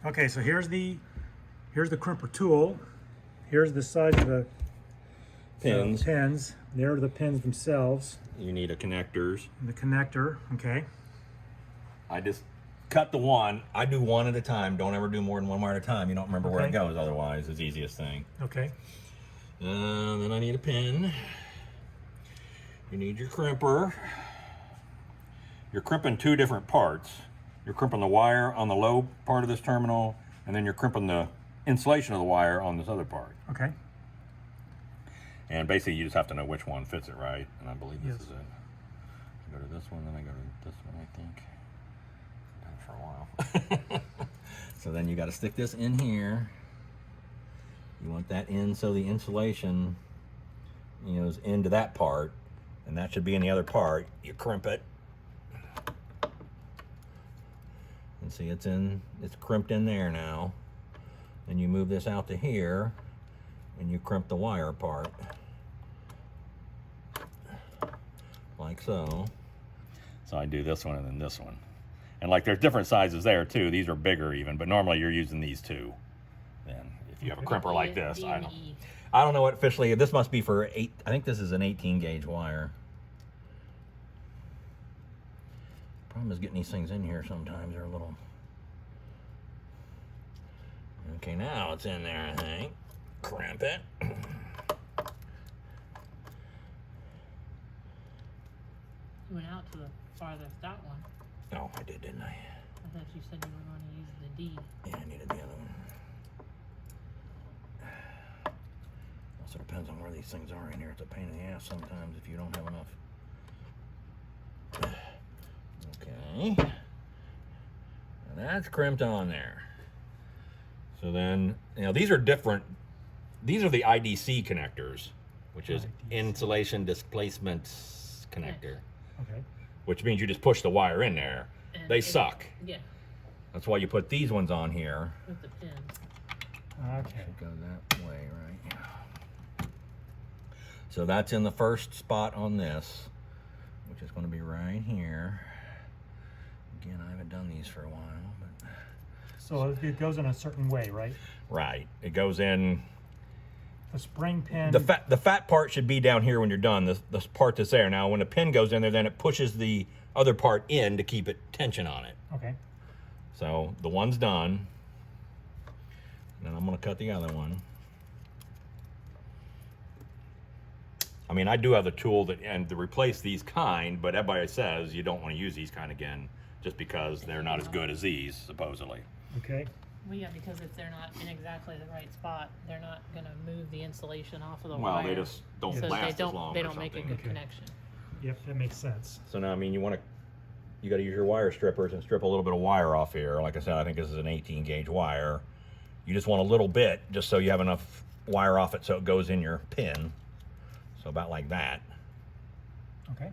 Okay, so here's the crimper tool. Here's the size of the pins. Pins. There are the pins themselves. You need a connectors. And the connector. Okay. I just cut the one. I do one at a time. Don't ever do more than one wire at a time. You don't remember where it goes. Otherwise, it's the easiest thing. Okay. Then I need a pin. You need your crimper. You're crimping two different parts. You're crimping the wire on the low part of this terminal, and then you're crimping the insulation of the wire on this other part. Okay. And basically, you just have to know which one fits it right. And I believe this is it. I go to this one, then I go to this one, I think. Done it for a while. So then you got to stick this in here. You want that in so the insulation, you know, is into that part, and that should be in the other part. You crimp it. And see, it's crimped in there now. Then you move this out to here, and you crimp the wire part. Like so. So I do this one and then this one. And like there's different sizes there too. These are bigger even, but normally you're using these two. Then if you have a crimper like this, I don't know what officially, this must be for 8, I think this is an 18 gauge wire. Problem is getting these things in here sometimes, they're a little. Okay, now it's in there, I think. Crimp it. You went out to the farthest out one. Oh, I did, didn't I? I thought you said you were going to use the D. Yeah, I needed the other one. Also depends on where these things are in here. It's a pain in the ass sometimes if you don't have enough. Okay. And that's crimped on there. So then, you know, these are different. These are the IDC connectors, which is insulation displacement connector. Okay. Which means you just push the wire in there. And they suck. Yeah. That's why you put these ones on here. With the pins. Okay. Should go that way, right? So that's in the first spot on this, which is going to be right here. Again, I haven't done these for a while, but so it goes in a certain way, right? Right. It goes in. The spring pin. The fat part should be down here when you're done. The part that's there now. When the pin goes in there, then it pushes the other part in to keep it tension on it. Okay. So the one's done. And then I'm going to cut the other one. I mean, I do have the tool to replace these kind, but everybody says you don't want to use these kind again just because they're not as good as these, supposedly. Okay. Well, yeah, because if they're not in exactly the right spot, they're not going to move the insulation off of the wire. Well, they just don't so last they as long. They don't make a good connection. Yep, that makes sense. So now, I mean, you got to use your wire strippers and strip a little bit of wire off here. Like I said, I think this is an 18 gauge wire. You just want a little bit, just so you have enough wire off it so it goes in your pin. So about like that. Okay.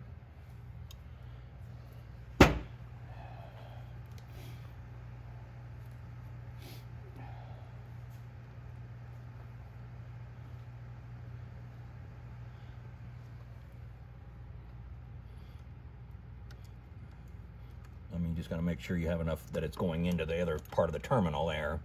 I mean, you just got to make sure you have enough that it's going into the other part of the terminal there.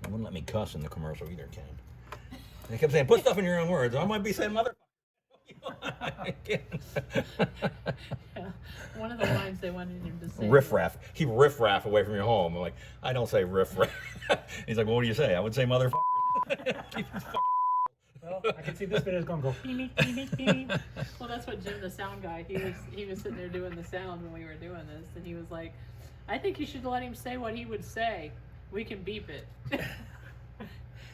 They wouldn't let me cuss in the commercial either, Ken. They kept saying, put stuff in your own words. I might be saying motherfucker. Yeah. One of the lines they wanted him to say. Riffraff. Keep riffraff away from your home. I'm like, I don't say riffraff. He's like, well, what do you say? I would say motherfucker. Keep your fucking. Well, I can see this video is going to go beep, beep, beep, beep. Well, that's what Jim, the sound guy, he was sitting there doing the sound when we were doing this, and he was like, I think you should let him say what he would say. We can beep it.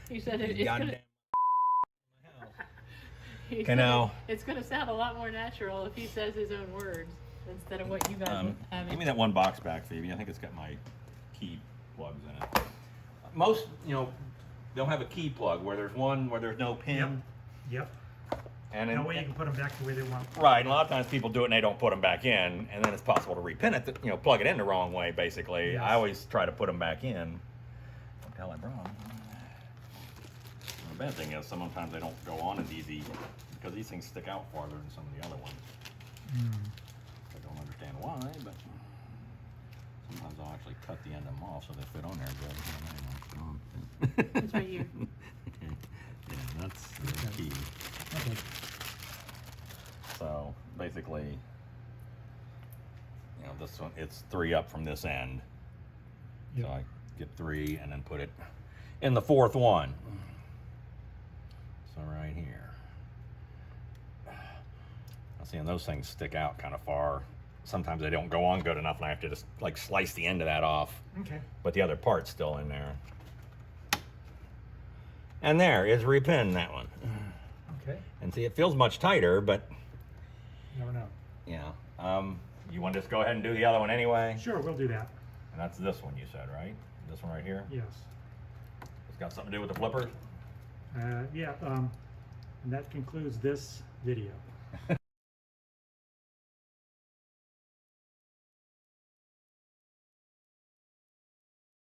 He said it's gonna, it's gonna sound a lot more natural if he says his own words instead of what you guys have. Give me that one box back, Phoebe. I think it's got my key plugs in it. Most, they'll have a key plug where there's one where there's no pin. Yep. And that way you can put them back the way they want. Right, and a lot of times people do it and they don't put them back in, and then it's possible to repin it, plug it in the wrong way, basically. Yes. I always try to put them back in. Don't tell I brought them. The bad thing is sometimes they don't go on as easy because these things stick out farther than some of the other ones. I don't understand why, but sometimes I'll actually cut the end of them off so they fit on there good. It's right here. Yeah, that's the key. Okay. So basically, you know, this one, it's 3 up from this end. Yeah. So I get 3 and then put it in the 4th one. So right here. I'm seeing those things stick out kind of far. Sometimes they don't go on good enough and I have to just like slice the end of that off. Okay. But the other part's still in there. And there is repin that one. Okay. And see, it feels much tighter, but Never know. yeah. You want to just go ahead and do the other one anyway? Sure, we'll do that. And that's this one you said, right? This one right here? Yes. It's got something to do with the flippers? Yeah. And that concludes this video.